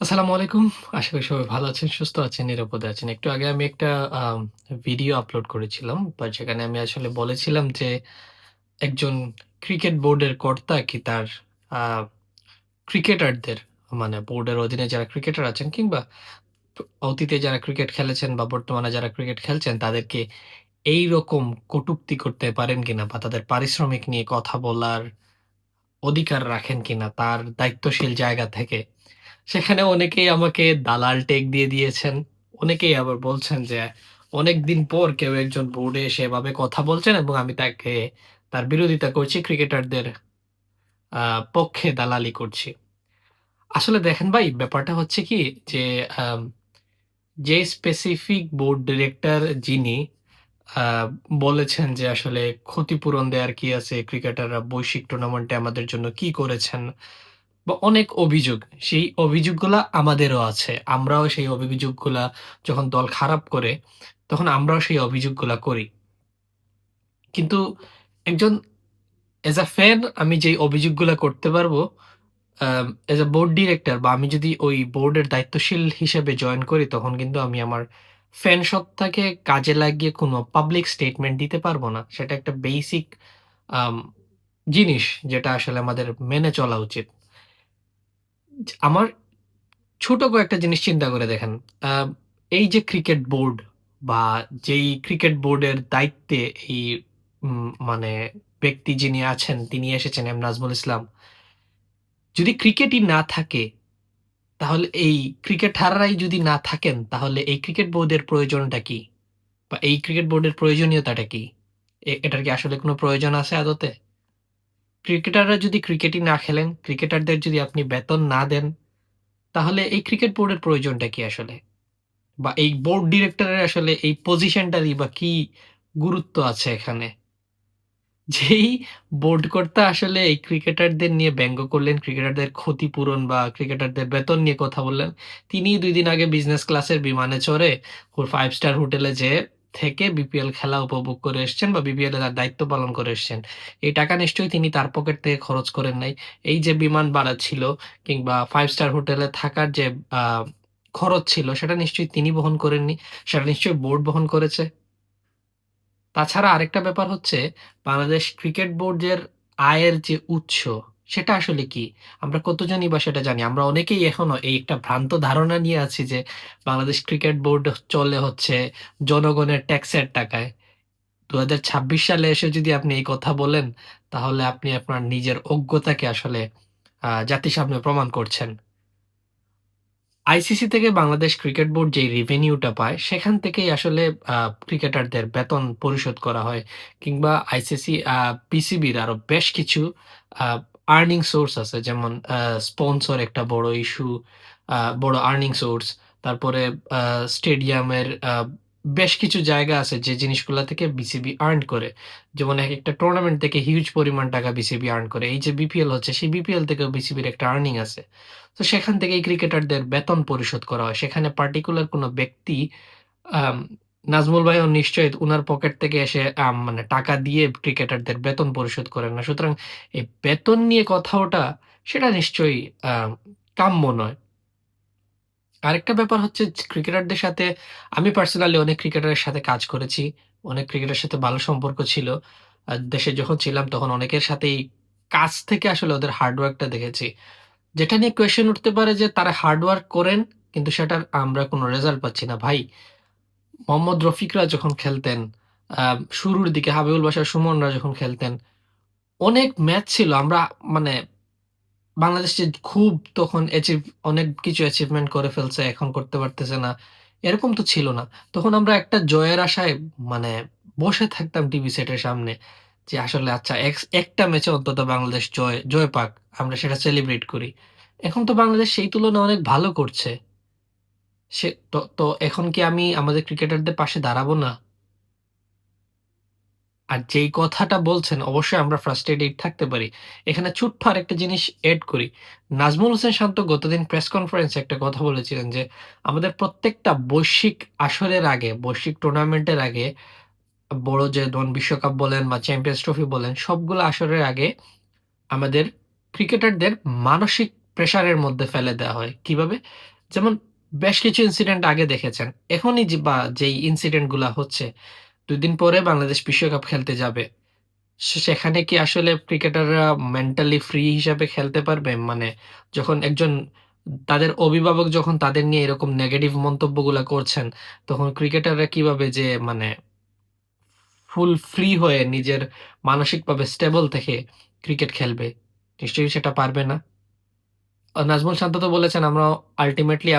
আসসালামু আলাইকুম। আশা করি সবাই ভালো আছেন, সুস্থ আছেন, নিরাপদে আছেন। একটু আগে আমি একটা আম ভিডিও আপলোড করেছিলাম। সেখানে আমি আসলে বলেছিলাম যে, একজন ক্রিকেট বোর্ডের কর্তা কি তার আ ক্রিকেটারদের মানে বোর্ডের অধীনে যারা ক্রিকেটার আছেন কিংবা অতীতে যারা ক্রিকেট খেলেছেন বা বর্তমানে যারা ক্রিকেট খেলছেন তাদেরকে এইরকম কটূক্তি করতে পারেন কিনা বা তাদের পারিশ্রমিক নিয়ে কথা বলার অধিকার রাখেন কিনা তার দায়িত্বশীল জায়গা থেকে। সেখানে অনেকেই আমাকে দালাল টেগ দিয়ে দিয়েছেন। অনেকেই আবার বলছেন যে, অনেকদিন পর কেউ একজন বোর্ডে এসে এভাবে কথা বলছেন এবং আমি তার বিরোধিতা করছি, ক্রিকেটারদের আ পক্ষে দালালি করছি। আসলে দেখেন ভাই, ব্যাপারটা হচ্ছে কি যে, আম যে স্পেসিফিক বোর্ড ডিরেক্টর যিনি আ বলেছেন যে আসলে ক্ষতিপূরণ দেয়ার কি আছে? ক্রিকেটাররা বৈশ্বিক টুর্নামেন্টে আমাদের জন্য কি করেছেন? বা অনেক অভিযোগ। সেই অভিযোগগুলা আমাদেরও আছে। আমরাও সেই অভিযোগগুলা যখন দল খারাপ করে, তখন আমরাও সেই অভিযোগগুলা করি। কিন্তু একজন এজ আ ফ্যান আমি যেই অভিযোগগুলা করতে পারবো, এজ আ বোর্ড ডিরেক্টর বা আমি যদি ওই বোর্ডের দায়িত্বশীল হিসেবে জয়েন করি, তখন কিন্তু আমি আমার ফ্যান সত্তাকে কাজে লাগিয়ে কোনো পাবলিক স্টেটমেন্ট দিতে পারব না। সেটা একটা বেসিক আম জিনিস যেটা আসলে আমাদের মেনে চলা উচিত। আমার ছোট কয়েকটা জিনিস চিন্তা করে দেখেন। আ এই যে ক্রিকেট বোর্ড বা যেই ক্রিকেট বোর্ডের দায়িত্বে এই মানে ব্যক্তি যিনি আছেন তিনি এসেছেন নাজমুল ইসলাম। যদি ক্রিকেটই না থাকে তাহলে এই ক্রিকেটাররাই যদি না থাকেন তাহলে এই ক্রিকেট বোর্ডের প্রয়োজনটা কি? বা এই ক্রিকেট বোর্ডের প্রয়োজনীয়তাটা কি? এটার কি আসলে কোনো প্রয়োজন আছে আদতে? ক্রিকেটাররা যদি ক্রিকেটই না খেলেন, ক্রিকেটারদের যদি আপনি বেতন না দেন, তাহলে এই ক্রিকেট বোর্ডের প্রয়োজনটা কি আসলে? বা এই বোর্ড ডিরেক্টরের আসলে এই পজিশনটারই বা কি গুরুত্ব আছে এখানে? যেই বোর্ড কর্তা আসলে এই ক্রিকেটারদের নিয়ে ব্যঙ্গ করলেন, ক্রিকেটারদের ক্ষতিপূরণ বা ক্রিকেটারদের বেতন নিয়ে কথা বললেন, তিনিই ২ দিন আগে বিজনেস ক্লাসের বিমানে চড়ে 5 স্টার হোটেলে যেয়ে থেকে বিপিএল খেলা উপভোগ করে এসছেন বা বিপিএল এ তার দায়িত্ব পালন করে এসছেন। এই টাকা নিশ্চয়ই তিনি তার পকেট থেকে খরচ করেন নাই। এই যে বিমান ভাড়া ছিল কিংবা 5 স্টার হোটেলে থাকার যে আ খরচ ছিল সেটা নিশ্চয়ই তিনি বহন করেননি। সেটা নিশ্চয়ই বোর্ড বহন করেছে। তাছাড়া আরেকটা ব্যাপার হচ্ছে, বাংলাদেশ ক্রিকেট বোর্ডের আয়ের যে উৎস, সেটা আসলে কি? আমরা কতজনই বা সেটা জানি? আমরা অনেকেই এখনো এই একটা ভ্রান্ত ধারণা নিয়ে আছি যে, বাংলাদেশ ক্রিকেট বোর্ড চলে হচ্ছে জনগণের ট্যাক্সের টাকায়। ২০২৬ সালে এসে যদি আপনি এই কথা বলেন, তাহলে আপনি আপনার নিজের অজ্ঞতাকে আসলে জাতির সামনে প্রমাণ করছেন। আইসিসি থেকে বাংলাদেশ ক্রিকেট বোর্ড যেই রেভিনিউটা পায়, সেখান থেকেই আসলে আ ক্রিকেটারদের বেতন পরিশোধ করা হয়। কিংবা আইসিসি পিসিবির আরো বেশ কিছু আ আর্নিং সোর্স আছে। যেমন স্পন্সর একটা বড় ইস্যু, বড় আর্নিং সোর্স। তারপরে আ স্টেডিয়ামের বেশ কিছু জায়গা আছে যে জিনিসগুলা থেকে বিসিবি আর্ন করে। যেমন একেকটা টুর্নামেন্ট থেকে হিউজ পরিমাণ টাকা বিসিবি আর্ন করে। এই যে বিপিএল হচ্ছে, সেই বিপিএল থেকেও বিসিবির একটা আর্নিং আছে। তো সেখান থেকেই ক্রিকেটারদের বেতন পরিশোধ করা হয়। সেখানে পার্টিকুলার কোনো ব্যক্তি আম নাজমুল ভাইও নিশ্চয়ই উনার পকেট থেকে এসে মানে টাকা দিয়ে ক্রিকেটারদের বেতন পরিশোধ করেন না। সুতরাং এই বেতন নিয়ে কথা ওঠা সেটা নিশ্চয়ই আ কাম্য নয়। আরেকটা ব্যাপার হচ্ছে ক্রিকেটারদের সাথে আমি পার্সোনালি অনেক ক্রিকেটারের সাথে কাজ করেছি। অনেক ক্রিকেটারের সাথে ভালো সম্পর্ক ছিল। দেশে যখন ছিলাম তখন অনেকের সাথেই কাছ থেকে আসলে ওদের হার্ড ওয়ার্কটা দেখেছি। যেটা নিয়ে কোয়েশ্চেন উঠতে পারে যে তারা হার্ড ওয়ার্ক করেন কিন্তু সেটার আমরা কোনো রেজাল্ট পাচ্ছি না। ভাই, মোহাম্মদ রফিকরা যখন খেলতেন, আ শুরুর দিকে হাবিবুল বাশার সুমনরা যখন খেলতেন, অনেক ম্যাচ ছিল আমরা মানে বাংলাদেশ যে খুব তখন অনেক কিছু অ্যাচিভমেন্ট করে ফেলছে, এখন করতে পারতেছে না। এরকম তো ছিল না। তখন আমরা একটা জয়ের আশায় মানে বসে থাকতাম টিভি সেটের সামনে। যে আসলে আচ্ছা একটা ম্যাচে অন্তত বাংলাদেশ জয় পাক। আমরা সেটা সেলিব্রেট করি। এখন তো বাংলাদেশ সেই তুলনায় অনেক ভালো করছে। তো এখন কি আমি আমাদের ক্রিকেটারদের পাশে দাঁড়াবো না? আর যেই কথাটা বলছেন অবশ্যই আমরা ফ্রাস্ট্রেটেড থাকতে পারি। এখানে ছোট্ট আরেকটা জিনিস এড করি। নাজমুল হোসেন শান্ত গতদিন প্রেস কনফারেন্সে একটা কথা বলেছিলেন যে, আমাদের প্রত্যেকটা বৈশ্বিক আসরের আগে, বৈশ্বিক টুর্নামেন্টের আগে বড় যে ধরুন বিশ্বকাপ বলেন বা চ্যাম্পিয়ন্স ট্রফি বলেন, সবগুলো আসরের আগে আমাদের ক্রিকেটারদের মানসিক প্রেশারের মধ্যে ফেলে দেওয়া হয়। কিভাবে? যেমন বেশ কিছু ইনসিডেন্ট আগে দেখেছেন। এখনই যেই ইনসিডেন্ট গুলা হচ্ছে, ২ দিন পরে বাংলাদেশ বিশ্বকাপ খেলতে যাবে। সেখানে কি আসলে ক্রিকেটাররা মেন্টালি ফ্রি হিসাবে খেলতে পারবে? মানে যখন তাদের অভিভাবক যখন তাদের নিয়ে এরকম নেগেটিভ মন্তব্যগুলা করছেন, তখন ক্রিকেটাররা কিভাবে যে মানে ফুল ফ্রি হয়ে নিজের মানসিকভাবে স্টেবল থেকে ক্রিকেট খেলবে? নিশ্চয়ই সেটা পারবে না। নাজমুল শান্ত তো বলেছেন,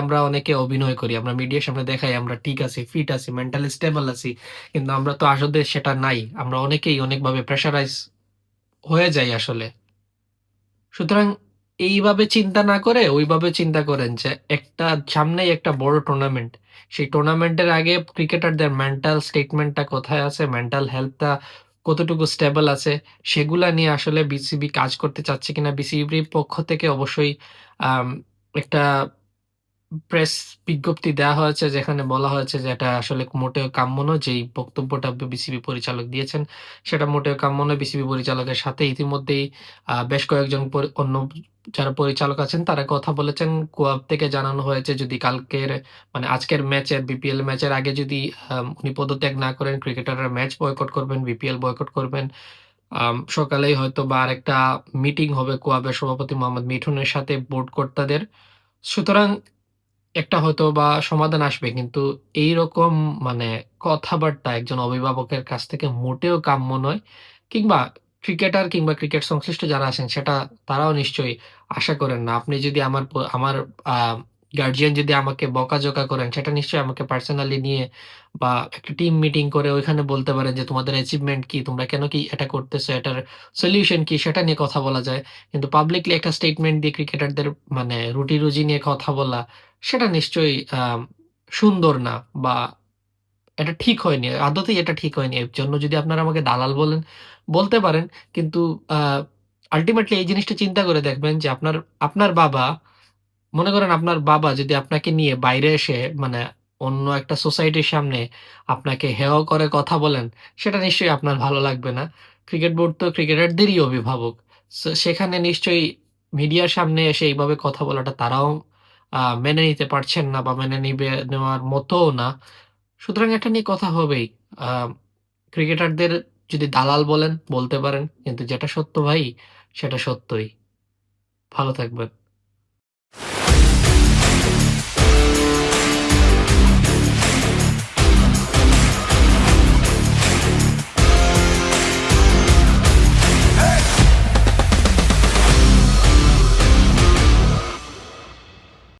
আমরা অনেকে অভিনয় করি। আমরা মিডিয়ার সামনে দেখাই আমরা ঠিক আছি, ফিট আছি, মেন্টালি স্টেবল আছি। কিন্তু আমরা তো আসলে সেটা নাই। আমরা অনেকেই অনেকভাবে প্রেশারাইজ হয়ে যাই আসলে। সুতরাং এইভাবে চিন্তা না করে ওইভাবে চিন্তা করেন যে সামনেই একটা বড় টুর্নামেন্ট। সেই টুর্নামেন্টের আগে ক্রিকেটারদের মেন্টাল স্টেটমেন্টটা কোথায় আছে, মেন্টাল হেলথটা কতটুকু স্টেবল আছে, সেগুলা নিয়ে আসলে বিসিবি কাজ করতে চাচ্ছে কিনা। বিসিবির পক্ষ থেকে অবশ্যই আম একটা প্রেস বিজ্ঞপ্তি দেয়া হয়েছে যেখানে বলা হয়েছে যে এটা আসলে মোটেও কাম্য নয়। যেই বক্তব্যটা বিসিবি পরিচালক দিয়েছেন সেটা মোটেও কাম্য নয়। বিসিবি পরিচালকের সাথে ইতিমধ্যেই বেশ কয়েকজন অন্য যারা পরিচালক আছেন তারা কথা বলেছেন। কুয়াব থেকে জানানো হয়েছে যদি মানে আজকের ম্যাচের বিপিএল ম্যাচের আগে যদি উনি পদত্যাগ না করেন, ক্রিকেটাররা ম্যাচ বয়কট করবেন, বিপিএল বয়কট করবেন। সকালেই হয়তোবা আরেকটা মিটিং হবে কুয়াবের সভাপতি মোহাম্মদ মিঠুনের সাথে বোর্ড কর্তাদের। সুতরাং একটা হয়তোবা সমাধান আসবে। কিন্তু এইরকম মানে কথাবার্তা একজন অভিভাবকের কাছ থেকে মোটেও কাম্য নয়। কিংবা ক্রিকেটার কিংবা ক্রিকেট সংশ্লিষ্ট যারা আছেন তারাও নিশ্চয়ই আশা করেন না। আপনি যদি আমার আ গার্ডিয়ান যদি আমাকে বকাঝকা করেন সেটা নিশ্চয়ই আমাকে পার্সোনালি নিয়ে বা একটা টিম মিটিং করে ওইখানে বলতে পারেন যে, "তোমাদের অ্যাচিভমেন্ট কি? তোমরা কেন কি এটা করতেছো? এটার সলিউশন কি?" সেটা নিয়ে কথা বলা যায়। কিন্তু পাবলিকলি একটা স্টেটমেন্ট দিয়ে ক্রিকেটারদের মানে রুটি-রুজি নিয়ে কথা বলা সেটা নিশ্চয়ই সুন্দর না বা এটা ঠিক হয়নি। আদতেই এটা ঠিক হয়নি। এর জন্য যদি আপনারা আমাকে দালাল বলেন, বলতে পারেন। কিন্তু আ আল্টিমেটলি এই জিনিসটা চিন্তা করে দেখবেন যে আপনার বাবা মনে করেন আপনার বাবা যদি আপনাকে নিয়ে বাইরে এসে মানে অন্য একটা সোসাইটির সামনে আপনাকে হেয় করে কথা বলেন, সেটা নিশ্চয়ই আপনার ভালো লাগবে না। ক্রিকেট বোর্ড তো ক্রিকেটারদেরই অভিভাবক। সেখানে নিশ্চয়ই মিডিয়ার সামনে এসে এইভাবে কথা বলাটা তারাও মেনে নিতে পারছেন না বা নেওয়ার মতও না। সুতরাং এটা নিয়ে কথা হবেই। আ ক্রিকেটারদের যদি দালাল বলেন, বলতে পারেন। কিন্তু যেটা সত্য ভাই, সেটা সত্যই। ভালো থাকবেন।